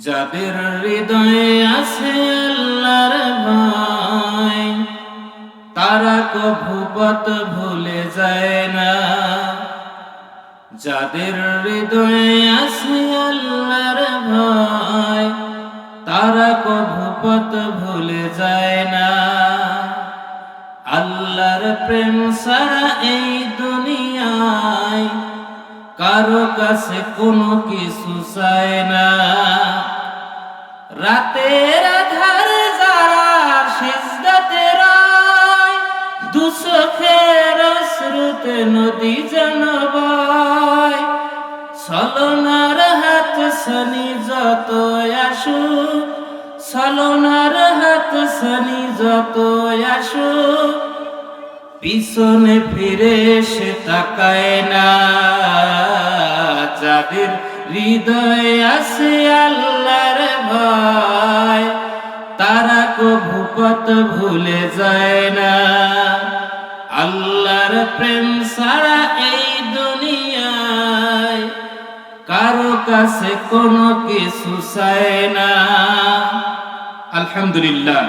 যাদের হৃদয়ে আছে আল্লাহর ভয়, তারা কভু পথ ভুলে যায় না। যাদের হৃদয়ে আছে আল্লাহর ভয়, তারা কভু পথ ভুলে যায় না। আল্লাহর প্রেম ছাড়া এই দুনিয়ায় কারো কাছে কোনো কিছু চায় না। রাতের আধারে যারা সিজদাতে রয়, দু চোখের অশ্রুতে নদী যেন বয়। ছলনার হাত ছানি যত আসুক, ছলনার হাত ছানি যত আসুক, পিছনে ফিরে সে তাকায় না। যাদের হৃদয়ে আছে আল্লাহর ভয়, তারা কভু পথ ভুলে যায় না। আল্লাহর প্রেম ছাড়া এই দুনিয়ায় কারো কাছে কোনো কিছু চায় না। আলহামদুলিল্লাহ।